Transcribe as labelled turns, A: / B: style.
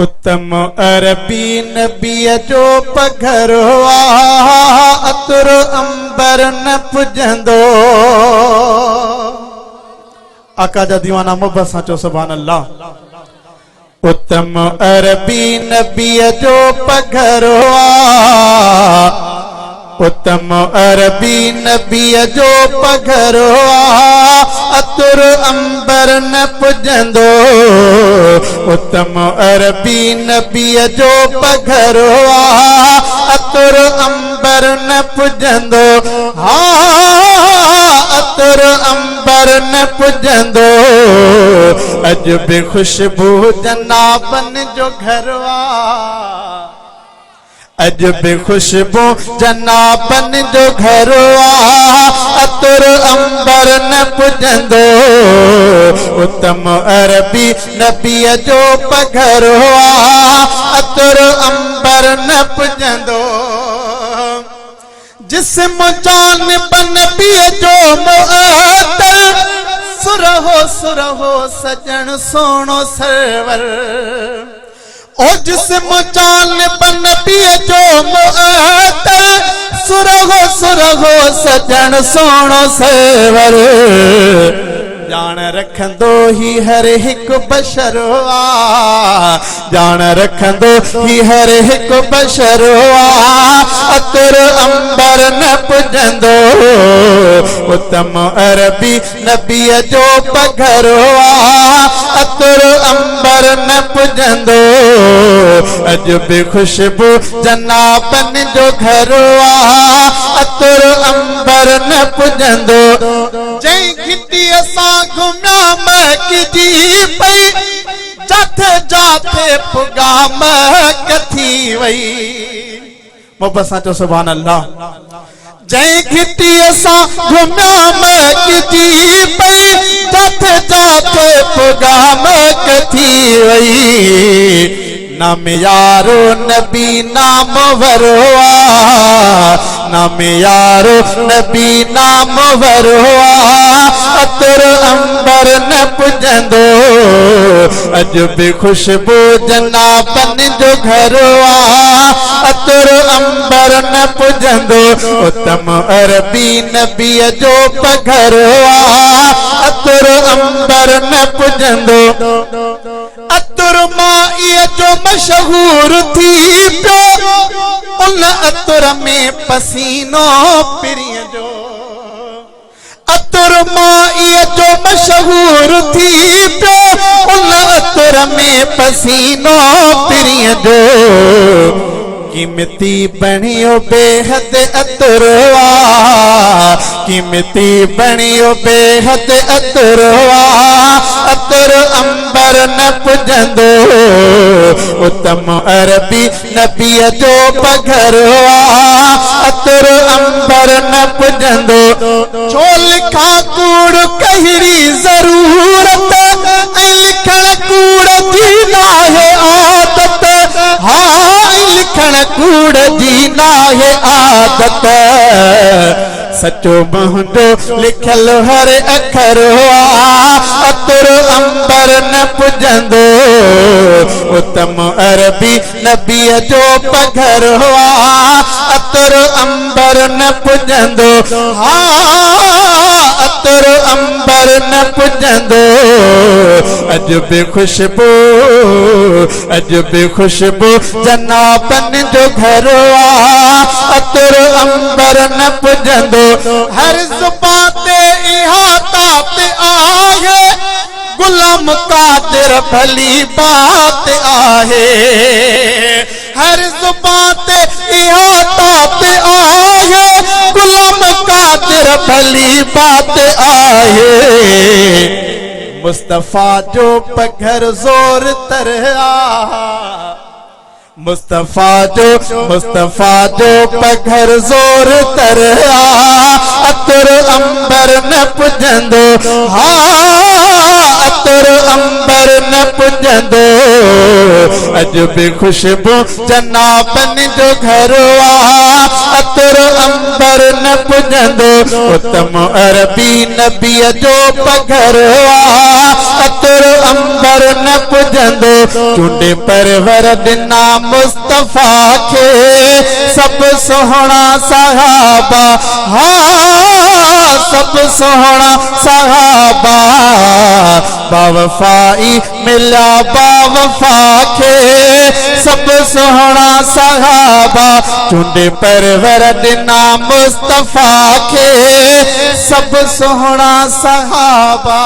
A: उत्तम अरबी नबी जो पघरो अतर अंबर न पुजंदो। आका जा दीवाना मोहब्बत सां चो सुभान अल्लाह। उत्तम अरबी नबी जो पघरो उत्तम अरबी नबी जो पघरो अतर अंबर न पुजंदो। उत्तम अरबी नबी जो पघरो अतर अंबर न पुजंदो। अतर अंबर न पुजंदो। अज बि खुशबू जनाबन जो घरवा अज बि खुशबू जनाबन जो घरवा अतर अंबर न पुजंदो। उत्तम अरबी नबी जो पघरो अतर अंबर न पुजंदो। जिस्म जान नबी जो मुअत्तल सुरहो सजन सोनो सरवर। ओ जिस्म जान नबी जो मुअत्तल सुरहो सजन सोनो सरवर। जान रखंदो ही हर एक बशरवा जान रखंदो ही हर एक बशरवा अतर अंबर न पुजंदो। उत्तम अरबी नबी जो पघरो अतर अंबर न पुजंदो। अज बि खुशबू जनाबन जो घरवा अतर अंबर न पुजंदो। जय घिटी असां घुमिया महकजी पई जाथे जाथे पुगा महक थी वई। मोहब्बत सां चो सुभान अल्लाह। जय घिटी असां घुमिया महकजी पई जाथे जाथे पुगा महक थी वई। नाम यारो नबी नाम वरवा नाम यारो नबी नाम वरवा अतर अंबर न पुजंदो। अज बि खुशबू जनाबन जो घरवा अतर अंबर न पुजंदो। उत्तम अरबी नबी जो पघरवा अतर अंबर न पुजंदो। अतर माई जो मशहूर थी पियो उन अतर में पसीनो पिरिय जो। अतर माई जो मशहूर थी पियो उन अतर में पसीनो पिरिय जो। कीमती बणियो बेहद अतरवा कीमती बणियो बेहद अतरवा अतर अंबर न पुजंदो। उत्तम अरबी नबी जो पघरवा अतर अंबर न पुजंदो। चोल खा कूड़ कहिड़ी ज़रूरत ऐं लिखण कूड़ जी नाहे आदत। लिखण कूड़ जी नाहे आदत। सचो मुंहिंजो लिखल हर अखर अतर अंबर न पुजंदो। उत्तम अरबी नबी जो पघरो अतर अंबर न पुजंदो। अतर अंबर न पुजंदो। अज बि खुशबू जनाबन जो घरवा अतर अंबर न पुजंदो। हर ज़ुबान ते इहाता ते आहे गुलाम कादिर भली बात आहे। हर ज़ुबान ते इहाता ते आहे गुलाम कादिर भली बात आहे। मुस्तफा जो पघर जोर तरहा मुस्तफा जो पघर जोर तरहा अतर अंबर न पुजंदो। अतर अंबर न पुजंदो। अज बि खुशबू जनाबन जो घरवा अतर अंबर न पुजंदो। उत्तम अरबी नबी जो पघरवा अतर अंबर न पुजंदो चुंडे परवर दिना मुस्तफा के सब सोहना सहाबा हाँ सब सोहना सहाबा बावफाई मिला बावफा के सब सोहना सहाबा चुंडे परवर दिना मुस्तफा के सब सोहना सहाबा।